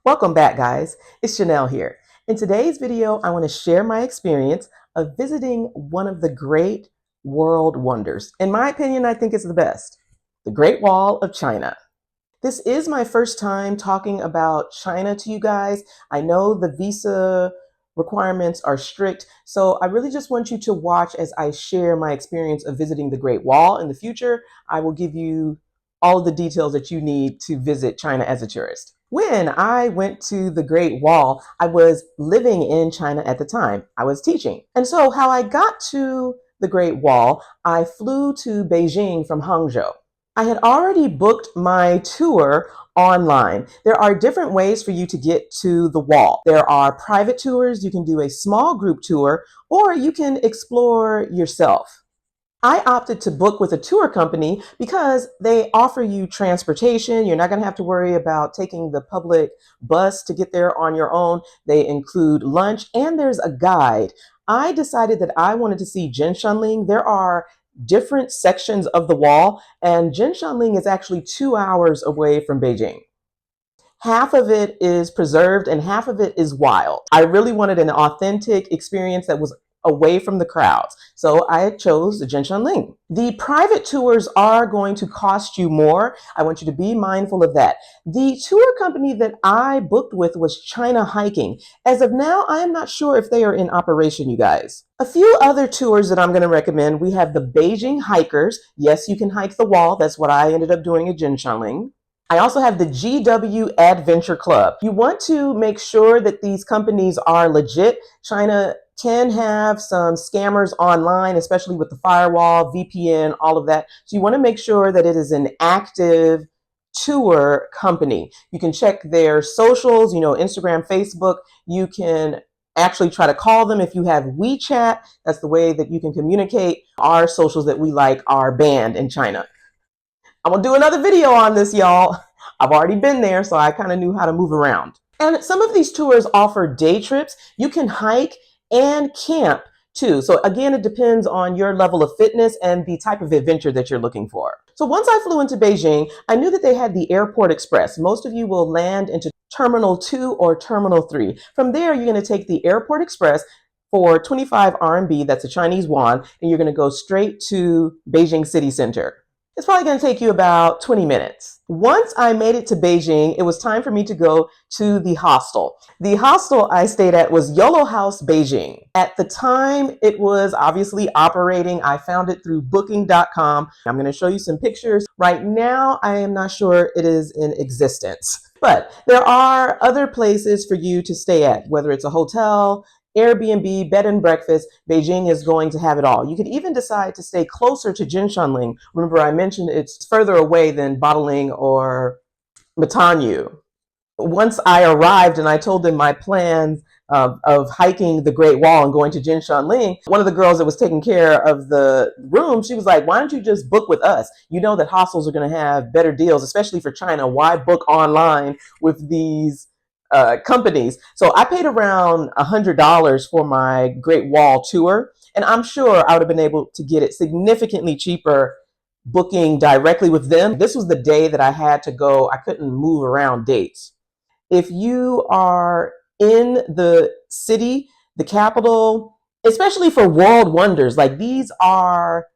Welcome back, guys. It's Chanel here. In today's video, I want to share my experience of visiting one of the great world wonders. In my opinion, I think it's the best, the Great Wall of China. This is my first time talking about China to you guys. I know the visa requirements are strict, so I really just want you to watch as I share my experience of visiting the Great Wall. In the future, I will give you all of the details that you need to visit China as a tourist. When I went to the Great Wall, I was living in China at the time. I was teaching. And so how I got to the Great Wall, I flew to Beijing from Hangzhou. I had already booked my tour online. There are different ways for you to get to the wall. There are private tours, you can do a small group tour, or you can explore yourself. I opted to book with a tour company because they offer you transportation. You're not going to have to worry about taking the public bus to get there on your own. They include lunch and there's a guide. I decided that I wanted to see Jinshanling. There are different sections of the wall, and Jinshanling is actually 2 hours away from Beijing. Half of it is preserved and half of it is wild. I really wanted an authentic experience that was away from the crowds. So I chose the Jinshanling. The private tours are going to cost you more. I want you to be mindful of that. The tour company that I booked with was China Hiking. As of now, I am not sure if they are in operation, you guys. A few other tours that I'm going to recommend. We have the Beijing hikers. Yes, you can hike the wall. That's what I ended up doing at Jinshanling. I also have the GW Adventure Club. You want to make sure that these companies are legit. China can have some scammers online, especially with the firewall, VPN, all of that. So you want to make sure that it is an active tour company. You can check their socials, Instagram, Facebook. You can actually try to call them if you have WeChat. That's the way that you can communicate. Our socials that we like are banned in China. I'm gonna do another video on this, y'all. I've already been there, so I kind of knew how to move around. And some of these tours offer day trips. You can hike and camp too. So again, it depends on your level of fitness and the type of adventure that you're looking for. So once I flew into Beijing, I knew that they had the Airport Express. Most of you will land into Terminal 2 or Terminal 3. From there, you're gonna take the Airport Express for 25 RMB, that's a Chinese yuan, and you're gonna go straight to Beijing City Center. It's probably going to take you about 20 minutes. Once I made it to Beijing, it was time for me to go to the hostel. The hostel I stayed at was YOLO House Beijing. At the time, it was obviously operating. I found it through booking.com. I'm going to show you some pictures. Right now, I am not sure it is in existence. But there are other places for you to stay at, whether it's a hotel, Airbnb, bed and breakfast. Beijing is going to have it all. You could even decide to stay closer to Jinshanling. Remember, I mentioned it's further away than Bottling or Matanyu. Once I arrived and I told them my plans of hiking the Great Wall and going to Jinshanling, one of the girls that was taking care of the room, she was like, why don't you just book with us? You know that hostels are going to have better deals, especially for China. Why book online with these companies? So I paid around $100 for my Great Wall tour, and I'm sure I would have been able to get it significantly cheaper booking directly with them. This was the day that I had to go. I couldn't move around dates. If you are in the city, the capital, especially for world wonders, like these are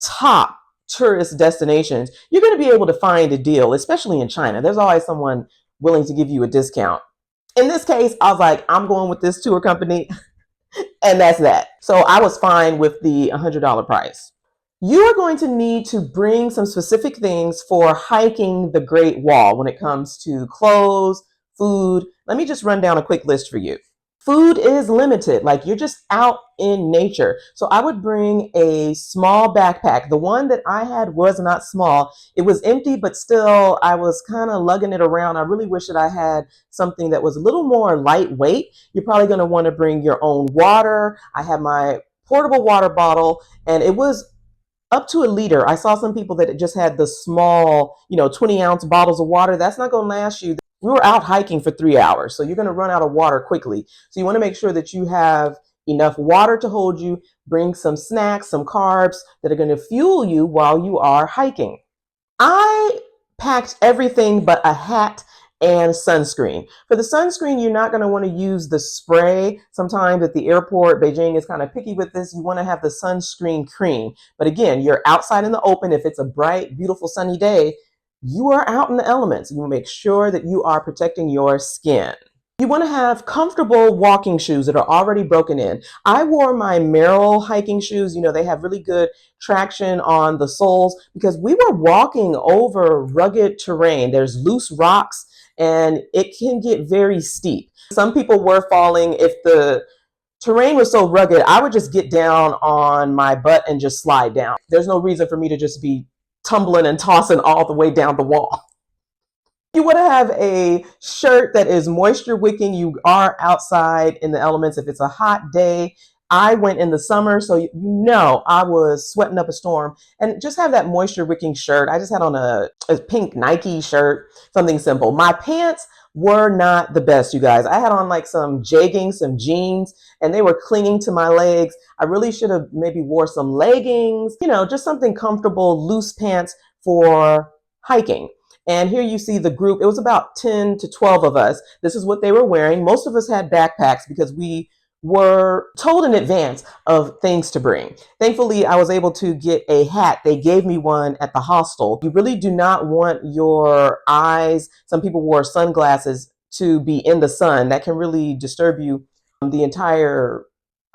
top tourist destinations, you're going to be able to find a deal, especially in China. There's always someone willing to give you a discount. In this case, I was like, I'm going with this tour company, and that's that. So I was fine with the $100 price. You are going to need to bring some specific things for hiking the Great Wall when it comes to clothes, food. Let me just run down a quick list for you. Food is limited, like you're just out in nature. So I would bring a small backpack. The one that I had was not small. It was empty, but still I was kind of lugging it around. I really wish that I had something that was a little more lightweight. You're probably going to want to bring your own water. I had my portable water bottle, and it was up to a liter. I saw some people that just had the small, 20-ounce bottles of water. That's not going to last you. We were out hiking for 3 hours, so you're going to run out of water quickly. So you want to make sure that you have enough water to hold you. Bring some snacks, some carbs that are going to fuel you while you are hiking. I packed everything but a hat and sunscreen. For the sunscreen, you're not going to want to use the spray. Sometimes at the airport, Beijing is kind of picky with this. You want to have the sunscreen cream. But again, you're outside in the open. If it's a bright, beautiful, sunny day, you are out in the elements. You make sure that you are protecting your skin. You want to have comfortable walking shoes that are already broken in. I wore my Merrell hiking shoes. You know, they have really good traction on the soles because we were walking over rugged terrain. There's loose rocks and it can get very steep. Some people were falling. If the terrain was so rugged, I would just get down on my butt and just slide down. There's no reason for me to just be tumbling and tossing all the way down the wall. You want to have a shirt that is moisture wicking. You are outside in the elements. If it's a hot day, I went in the summer, so you know I was sweating up a storm. And just have that moisture wicking shirt. I just had on a pink Nike shirt, something simple. My pants were not the best, you guys. I had on like some jeggings, some jeans, and they were clinging to my legs. I really should have maybe wore some leggings, you know, just something comfortable, loose pants for hiking. And here you see the group. It was about 10 to 12 of us. This is what they were wearing. Most of us had backpacks because we were told in advance of things to bring. Thankfully, I was able to get a hat. They gave me one at the hostel. You really do not want your eyes, some people wore sunglasses, to be in the sun. That can really disturb you the entire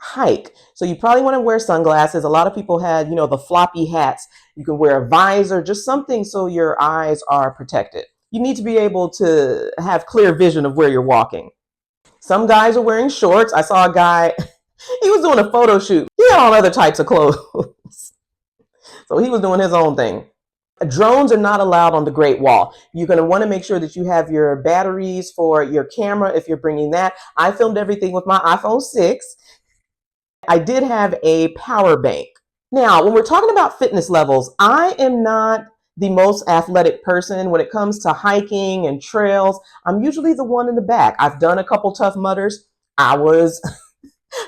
hike. So you probably want to wear sunglasses. A lot of people had, you know, the floppy hats. You can wear a visor, just something so your eyes are protected. You need to be able to have clear vision of where you're walking. Some guys are wearing shorts. I saw a guy, he was doing a photo shoot. He had on other types of clothes. So he was doing his own thing. Drones are not allowed on the Great Wall. You're going to want to make sure that you have your batteries for your camera if you're bringing that. I filmed everything with my iPhone 6. I did have a power bank. Now, when we're talking about fitness levels, I am not the most athletic person when it comes to hiking and trails. I'm usually the one in the back. I've done a couple Tough Mudders. I was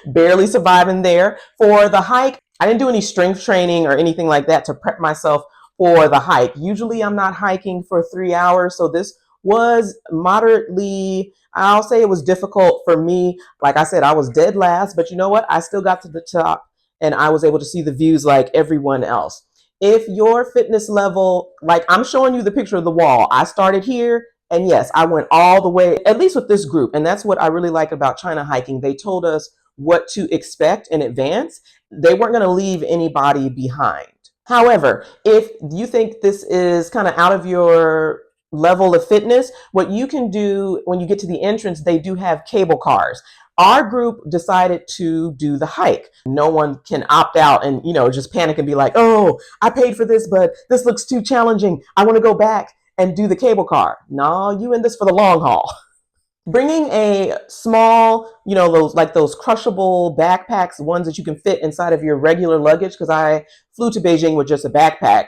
barely surviving there. For the hike, I didn't do any strength training or anything like that to prep myself for the hike. Usually I'm not hiking for 3 hours, so this was moderately, I'll say it was difficult for me. Like I said, I was dead last, but you know what? I still got to the top and I was able to see the views like everyone else. If your fitness level, like I'm showing you the picture of the wall, I started here and yes, I went all the way, at least with this group. And that's what I really like about China hiking. They told us what to expect in advance. They weren't going to leave anybody behind. However, if you think this is kind of out of your level of fitness, what you can do when you get to the entrance, they do have cable cars. Our group decided to do the hike. No one can opt out and, you know, just panic and be like, oh, I paid for this, but this looks too challenging. I want to go back and do the cable car. No, you in this for the long haul. Bringing a small, you know, those crushable backpacks, ones that you can fit inside of your regular luggage, because I flew to Beijing with just a backpack.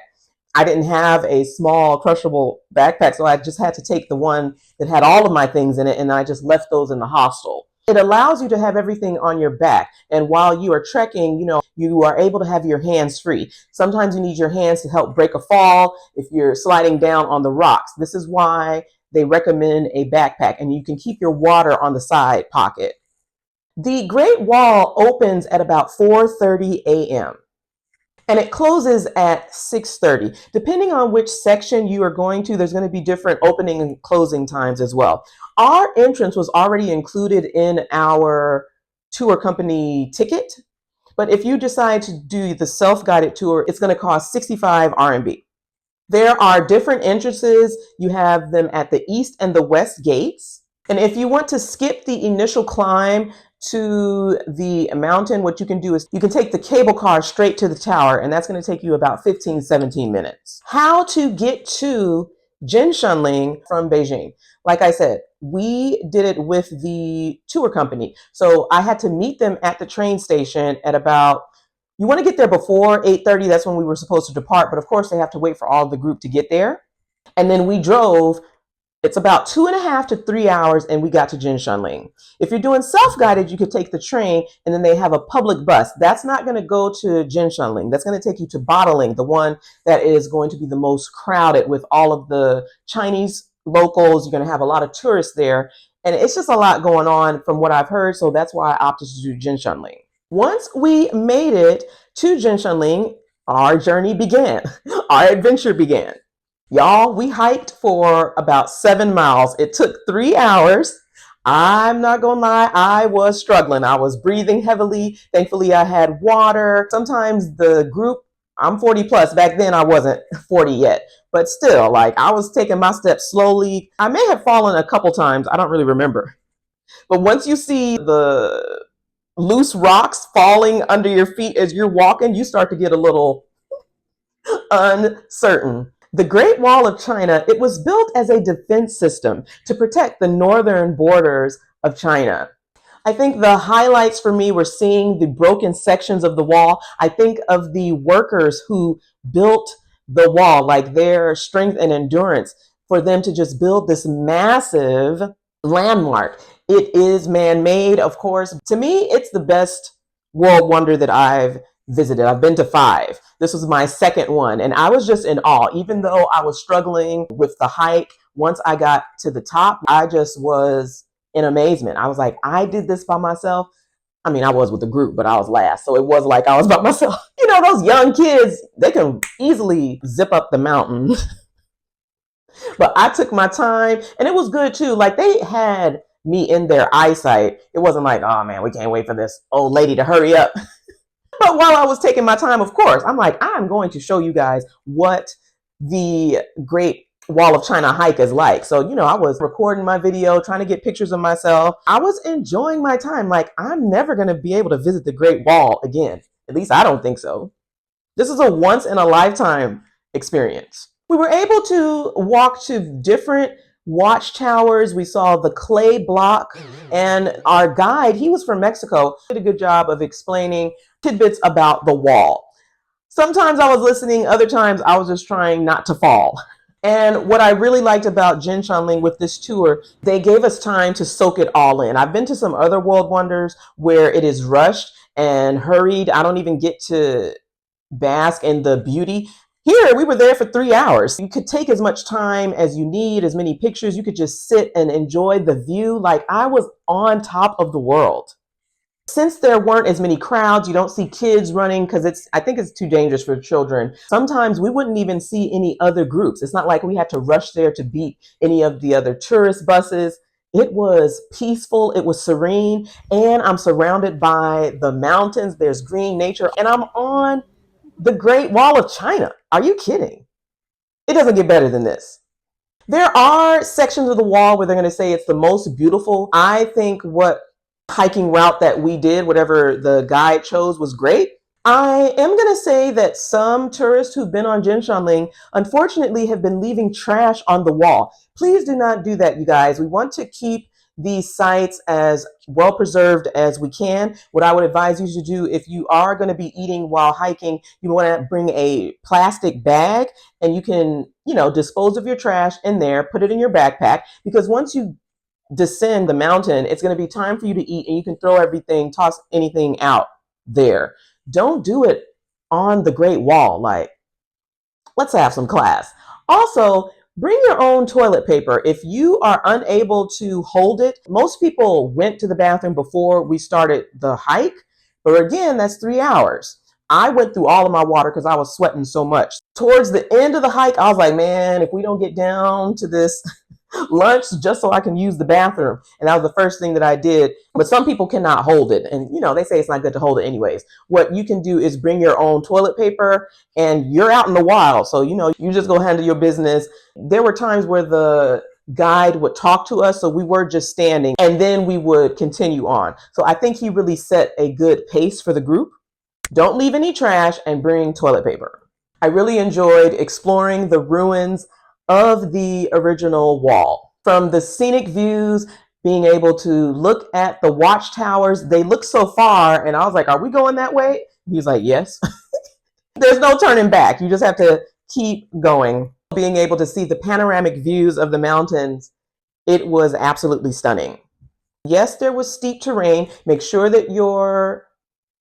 I didn't have a small crushable backpack, so I just had to take the one that had all of my things in it, and I just left those in the hostel. It allows you to have everything on your back, and while you are trekking, you know, you are able to have your hands free. Sometimes you need your hands to help break a fall if you're sliding down on the rocks. This is why they recommend a backpack, and you can keep your water on the side pocket. The Great Wall opens at about 4:30 a.m. and it closes at 6:30. Depending on which section you are going to, there's going to be different opening and closing times as well. Our entrance was already included in our tour company ticket, but if you decide to do the self-guided tour, it's going to cost 65 RMB. There are different entrances. You have them at the east and the west gates. And if you want to skip the initial climb to the mountain, what you can do is you can take the cable car straight to the tower, and that's going to take you about 15, 17 minutes. How to get to Jinshanling from Beijing. Like I said, we did it with the tour company. So I had to meet them at the train station at about, you want to get there before 8:30. That's when we were supposed to depart. But of course, they have to wait for all of the group to get there. And then we drove. It's about 2.5 to 3 hours, and we got to Jinshanling. If you're doing self-guided, you could take the train, and then they have a public bus. That's not going to go to Jinshanling. That's going to take you to Bottling, the one that is going to be the most crowded with all of the Chinese locals. You're going to have a lot of tourists there. And it's just a lot going on from what I've heard. So that's why I opted to do Jinshanling. Once we made it to Jinshanling, our journey began. Our adventure began. Y'all, we hiked for about 7 miles. It took 3 hours. I'm not gonna lie, I was struggling. I was breathing heavily. Thankfully, I had water. Sometimes the group, I'm 40 plus. Back then, I wasn't 40 yet. But still, like, I was taking my steps slowly. I may have fallen a couple times. I don't really remember. But once you see the loose rocks falling under your feet as you're walking, you start to get a little uncertain. The Great Wall of China, it was built as a defense system to protect the northern borders of China. I think the highlights for me were seeing the broken sections of the wall. I think of the workers who built the wall, like their strength and endurance for them to just build this massive landmark. It is man-made, of course. To me, it's the best world wonder that I've visited. I've been to 5. This was my second one, and I was just in awe. Even though I was struggling with the hike, once I got to the top, I just was in amazement. I was like, I did this by myself. I mean, I was with a group, but I was last, so it was like I was by myself. You know, those young kids, they can easily zip up the mountain. But I took my time, and it was good too. Like, they had me in their eyesight. It wasn't like, oh man, we can't wait for this old lady to hurry up. But while I was taking my time, of course, I'm like, I'm going to show you guys what the Great Wall of China hike is like. So, you know, I was recording my video, trying to get pictures of myself. I was enjoying my time. Like, I'm never going to be able to visit the Great Wall again. At least I don't think so. This is a once in a lifetime experience. We were able to walk to different watchtowers. We saw the clay block, and our guide, he was from Mexico, did a good job of explaining tidbits about the wall. Sometimes I was listening, other times I was just trying not to fall. And what I really liked about Jinshanling with this tour, they gave us time to soak it all in. I've been to some other world wonders where it is rushed and hurried. I don't even get to bask in the beauty. Here, we were there for 3 hours. You could take as much time as you need, as many pictures. You could just sit and enjoy the view. Like, I was on top of the world. Since there weren't as many crowds, you don't see kids running because I think it's too dangerous for children. Sometimes we wouldn't even see any other groups. It's not like we had to rush there to beat any of the other tourist buses. It was peaceful, it was serene, and I'm surrounded by the mountains. There's green nature, and I'm on the Great Wall of China. Are you kidding? It doesn't get better than this. There are sections of the wall where they're going to say it's the most beautiful. I think what hiking route that we did, whatever the guide chose, was great. I am going to say that some tourists who've been on Jinshanling, unfortunately, have been leaving trash on the wall. Please do not do that, you guys. We want to keep these sites as well preserved as we can. What I would advise you to do, if you are going to be eating while hiking, you want to bring a plastic bag, and you can, you know, dispose of your trash in there, put it in your backpack, because once you descend the mountain, it's going to be time for you to eat, and you can throw everything, toss anything out there. Don't do it on the Great Wall. Like, let's have some class. Also, bring your own toilet paper. If you are unable to hold it, most people went to the bathroom before we started the hike, but again, that's 3 hours. I went through all of my water because I was sweating so much. Towards the end of the hike, I was like, man, if we don't get down to this lunch just so I can use the bathroom. And that was the first thing that I did. But some people cannot hold it. And, you know, they say it's not good to hold it anyways. What you can do is bring your own toilet paper, and you're out in the wild. So, you know, you just go handle your business. There were times where the guide would talk to us, so we were just standing, and then we would continue on. So I think he really set a good pace for the group. Don't leave any trash, and bring toilet paper. I really enjoyed exploring the ruins of the original wall. From the scenic views, being able to look at the watchtowers, they look so far, and I was like, are we going that way? He's like, yes. There's no turning back. You just have to keep going. Being able to see the panoramic views of the mountains, it was absolutely stunning. Yes, there was steep terrain. Make sure that your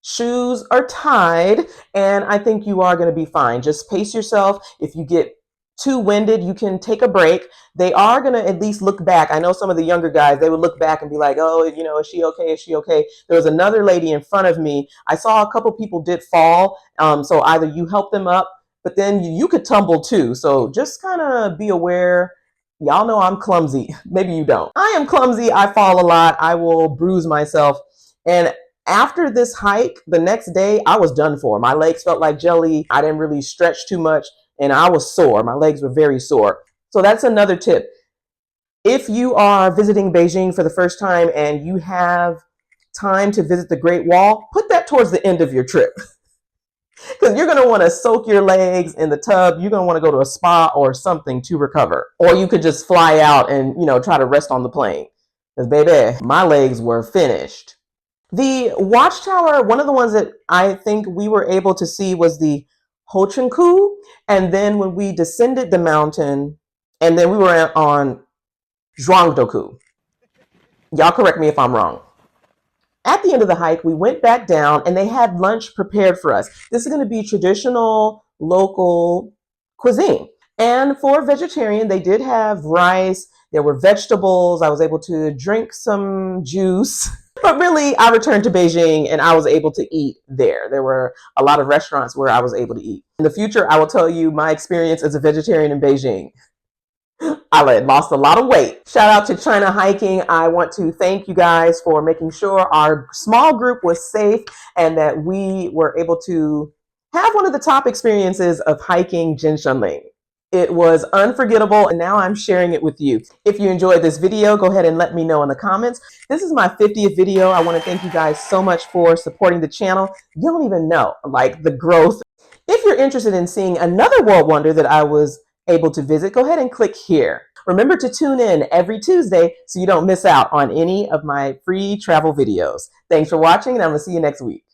shoes are tied, and I think you are going to be fine. Just pace yourself. If you get too winded, you can take a break. They are going to at least look back. I know some of the younger guys, they would look back and be like, oh, you know, is she okay? Is she okay? There was another lady in front of me. I saw a couple people did fall. So either you help them up, but then you could tumble too. So just kind of be aware. Y'all know I'm clumsy. Maybe you don't. I am clumsy. I fall a lot. I will bruise myself. And after this hike, the next day, I was done for. My legs felt like jelly. I didn't really stretch too much, and I was sore. My legs were very sore. So that's another tip. If you are visiting Beijing for the first time and you have time to visit the Great Wall, put that towards the end of your trip. Because you're going to want to soak your legs in the tub. You're going to want to go to a spa or something to recover. Or you could just fly out and, try to rest on the plane. Because, baby, my legs were finished. The watchtower, one of the ones that I think we were able to see was the Hochinku. And then when we descended the mountain, and then we were on Zhuangdoku. Y'all correct me if I'm wrong. At the end of the hike, we went back down and they had lunch prepared for us. This is going to be traditional local cuisine. And for vegetarian, they did have rice. There were vegetables. I was able to drink some juice. But really, I returned to Beijing and I was able to eat there. There were a lot of restaurants where I was able to eat. In the future, I will tell you my experience as a vegetarian in Beijing. I lost a lot of weight. Shout out to China Hiking. I want to thank you guys for making sure our small group was safe and that we were able to have one of the top experiences of hiking Jinshanling. It was unforgettable, and now I'm sharing it with you. If you enjoyed this video, go ahead and let me know in the comments. This is my 50th video. I want to thank you guys so much for supporting the channel. You don't even know, the growth. If you're interested in seeing another world wonder that I was able to visit, go ahead and click here. Remember to tune in every Tuesday so you don't miss out on any of my free travel videos. Thanks for watching, and I'm going to see you next week.